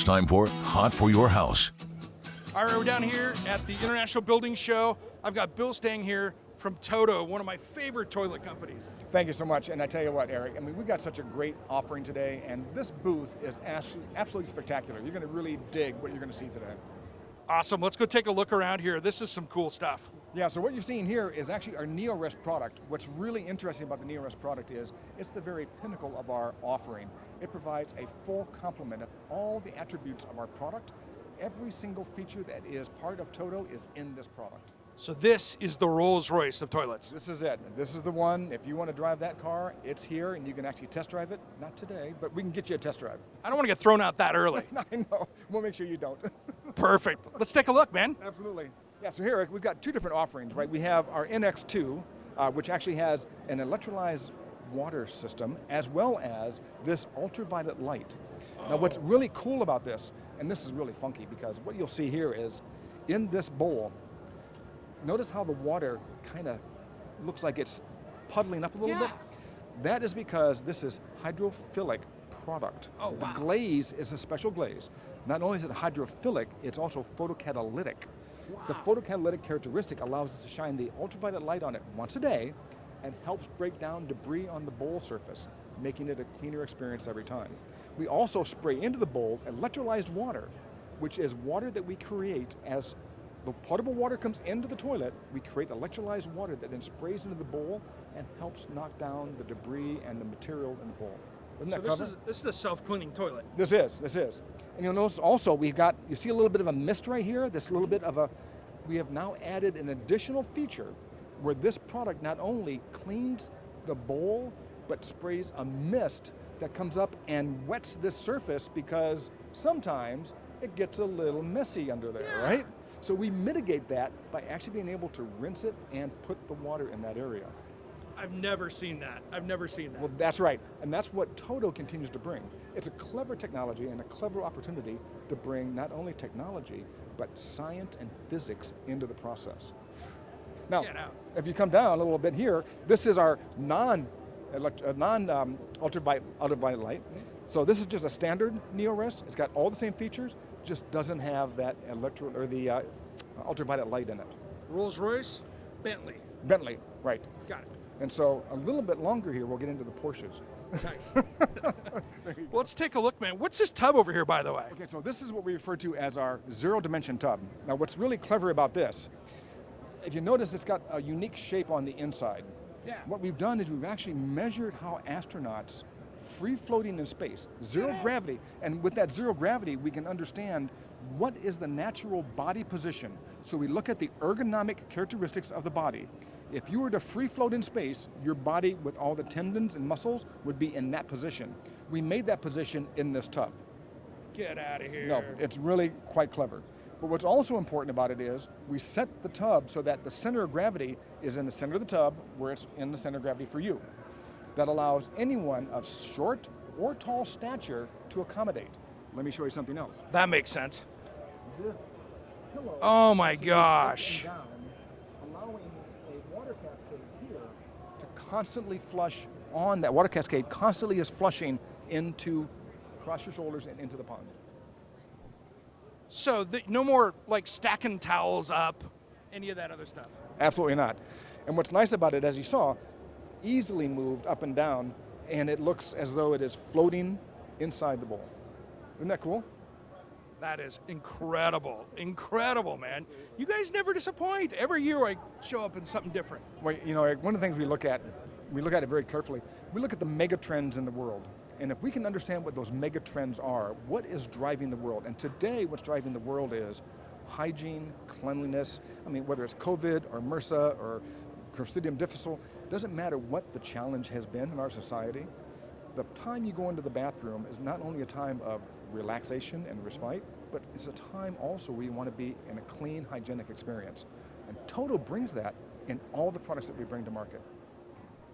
time for Hot for Your House. All right, we're down here at the International Building Show. I've got Bill Stang here from Toto, one of my favorite toilet companies. Thank you so much, and I tell you what, Eric, I mean, we've got such a great offering today, and this booth is absolutely spectacular. You're going to really dig what you're going to see today. Awesome, let's go take a look around here. This is some cool stuff. Yeah, so what you're seeing here is actually our NeoRest product. What's really interesting about the NeoRest product is it's the very pinnacle of our offering. It provides a full complement of all the attributes of our product. Every single feature that is part of Toto is in this product. So this is the Rolls Royce of toilets. This is it. This is the one. If you want to drive that car, it's here, and you can actually test drive it. Not today, but we can get you a test drive. I don't want to get thrown out that early. I know. We'll make sure you don't. Perfect. Let's take a look, man. Absolutely. Yeah, so here we've got two different offerings, right? We have our NX2, which actually has an electrolyzed water system, as well as this ultraviolet light. Now, what's really cool about this, and this is really funky, because what you'll see here is, in this bowl, notice how the water kind of looks like it's puddling up a little bit? That is because this is hydrophilic product. Oh, wow. The glaze is a special glaze. Not only is it hydrophilic, it's also photocatalytic. Wow. The photocatalytic characteristic allows us to shine the ultraviolet light on it once a day and helps break down debris on the bowl surface, making it a cleaner experience every time. We also spray into the bowl electrolyzed water, which is water that we create as the potable water comes into the toilet. We create electrolyzed water that then sprays into the bowl and helps knock down the debris and the material in the bowl. Isn't that clever? This is a self-cleaning toilet. This is. And you'll notice also you see a little bit of a mist right here, we have now added an additional feature where this product not only cleans the bowl, but sprays a mist that comes up and wets this surface, because sometimes it gets a little messy under there, right? So we mitigate that by actually being able to rinse it and put the water in that area. I've never seen that. Well, that's right, and that's what Toto continues to bring. It's a clever technology and a clever opportunity to bring not only technology, but science and physics into the process. Now, if you come down a little bit here, this is our ultraviolet light. So this is just a standard NeoRest. It's got all the same features, just doesn't have that ultraviolet light in it. Rolls Royce, Bentley, right. Got it. And so a little bit longer here, we'll get into the Porsches. Nice. Well, let's take a look, man. What's this tub over here, by the way? Okay, so this is what we refer to as our zero-dimension tub. Now, what's really clever about this, if you notice, it's got a unique shape on the inside. Yeah. What we've done is we've actually measured how astronauts, free-floating in space, zero gravity, and with that zero gravity, we can understand what is the natural body position. So we look at the ergonomic characteristics of the body. If you were to free float in space, your body with all the tendons and muscles would be in that position. We made that position in this tub. Get out of here. No, it's really quite clever. But what's also important about it is we set the tub so that the center of gravity is in the center of the tub, where it's in the center of gravity for you. That allows anyone of short or tall stature to accommodate. Let me show you something else. That makes sense. This pillow, Oh my gosh. down, allowing a water cascade here to constantly flush on. That water cascade constantly is flushing across your shoulders and into the pond. So no more like stacking towels up, any of that other stuff. Absolutely not. And what's nice about it, as you saw, easily moved up and down, and it looks as though it is floating inside the bowl. Isn't that cool? That is incredible. Incredible, man. You guys never disappoint. Every year I show up in something different. Well, you know, one of the things we look at it very carefully. We look at the mega trends in the world. And if we can understand what those mega trends are, what is driving the world? And today what's driving the world is hygiene, cleanliness. I mean, whether it's COVID or MRSA or Clostridium difficile, doesn't matter what the challenge has been in our society. The time you go into the bathroom is not only a time of relaxation and respite, but it's a time also where you want to be in a clean, hygienic experience. And Toto brings that in all the products that we bring to market.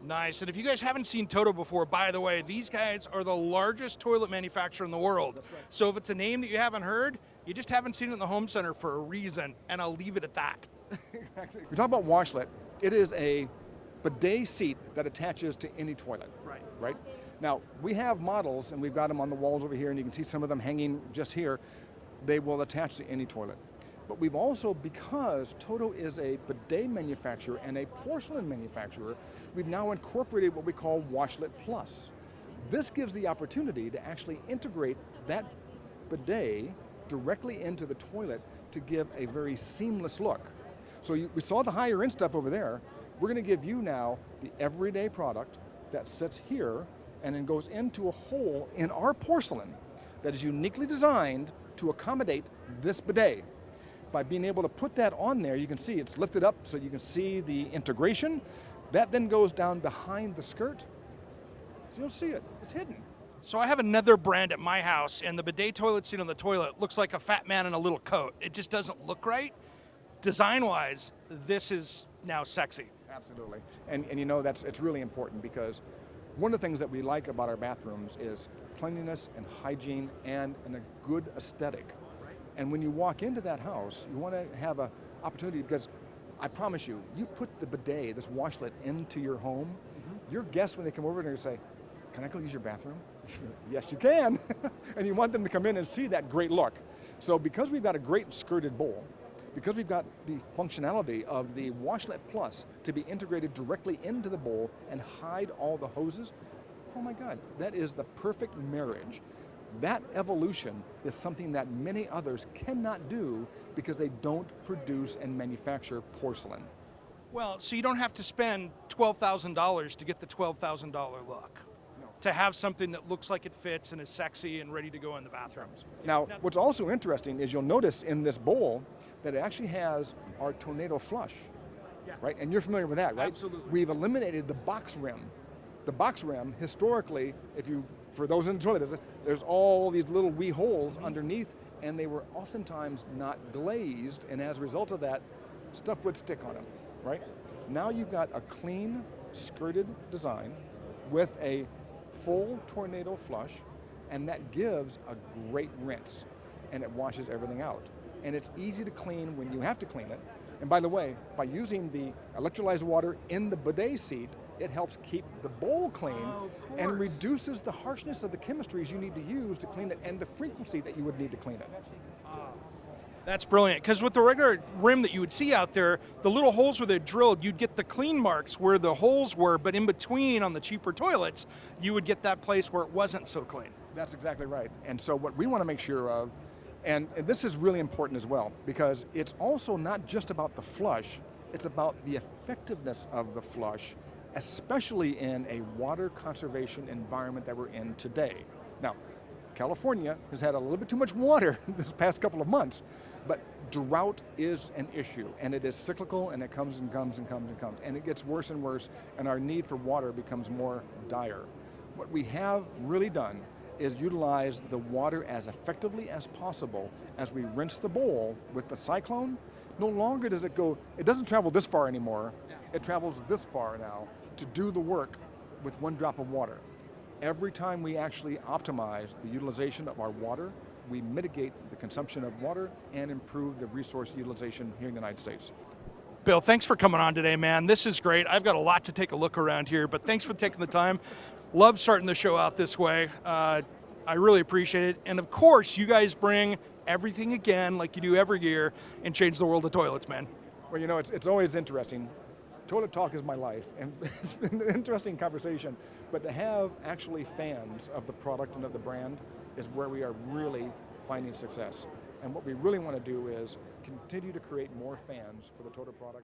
Nice. And if you guys haven't seen Toto before, by the way, these guys are the largest toilet manufacturer in the world. That's right. So if it's a name that you haven't heard, you just haven't seen it in the home center for a reason, and I'll leave it at that. Exactly. We talk about washlet. It is a bidet seat that attaches to any toilet. Right. Right? Now, we have models, and we've got them on the walls over here, and you can see some of them hanging just here. They will attach to any toilet. But we've also, because Toto is a bidet manufacturer and a porcelain manufacturer, we've now incorporated what we call Washlet Plus. This gives the opportunity to actually integrate that bidet directly into the toilet to give a very seamless look. So we saw the higher end stuff over there. We're going to give you now the everyday product that sits here and then goes into a hole in our porcelain that is uniquely designed to accommodate this bidet. By being able to put that on there, you can see it's lifted up so you can see the integration. That then goes down behind the skirt. So you'll see it, it's hidden. So I have another brand at my house, and the bidet toilet seat on the toilet looks like a fat man in a little coat. It just doesn't look right. Design-wise, this is now sexy. Absolutely, and you know it's really important because one of the things that we like about our bathrooms is cleanliness and hygiene and a good aesthetic. And when you walk into that house, you want to have an opportunity because I promise you, you put the bidet, this washlet, into your home, your guests, when they come over, they're going to say, "Can I go use your bathroom?" Yes, you can. And you want them to come in and see that great look. So because we've got a great skirted bowl, because we've got the functionality of the Washlet Plus to be integrated directly into the bowl and hide all the hoses, oh my God, that is the perfect marriage. That evolution is something that many others cannot do because they don't produce and manufacture porcelain. Well, so you don't have to spend $12,000 to get the $12,000 look. No. To have something that looks like it fits and is sexy and ready to go in the bathrooms. Now, what's also interesting is you'll notice in this bowl that it actually has our tornado flush, right? And you're familiar with that, right? Absolutely. We've eliminated the box rim. The box rim, historically, for those in the toilet, there's all these little wee holes underneath, and they were oftentimes not glazed, and as a result of that, stuff would stick on them, right? Now you've got a clean, skirted design with a full tornado flush, and that gives a great rinse, and it washes everything out. And it's easy to clean when you have to clean it. And by the way, by using the electrolyzed water in the bidet seat, it helps keep the bowl clean and reduces the harshness of the chemistries you need to use to clean it and the frequency that you would need to clean it. That's brilliant, because with the regular rim that you would see out there, the little holes where they're drilled, you'd get the clean marks where the holes were, but in between on the cheaper toilets, you would get that place where it wasn't so clean. That's exactly right. And so what we want to make sure of, and this is really important as well, because it's also not just about the flush, it's about the effectiveness of the flush, especially in a water conservation environment that we're in today. Now, California has had a little bit too much water this past couple of months, but drought is an issue, and it is cyclical, and it comes and comes and comes and comes, and it gets worse and worse, and our need for water becomes more dire. What we have really done is utilize the water as effectively as possible as we rinse the bowl with the cyclone. No longer does it go, it doesn't travel this far anymore, it travels this far now to do the work with one drop of water. Every time we actually optimize the utilization of our water, we mitigate the consumption of water and improve the resource utilization here in the United States. Bill, thanks for coming on today, man. This is great. I've got a lot to take a look around here, but thanks for taking the time. Love starting the show out this way. I really appreciate it. And of course, you guys bring everything again, like you do every year, and change the world of toilets, man. Well, you know, it's always interesting. Toilet talk is my life, and it's been an interesting conversation, but to have actually fans of the product and of the brand is where we are really finding success. And what we really want to do is continue to create more fans for the Toto product.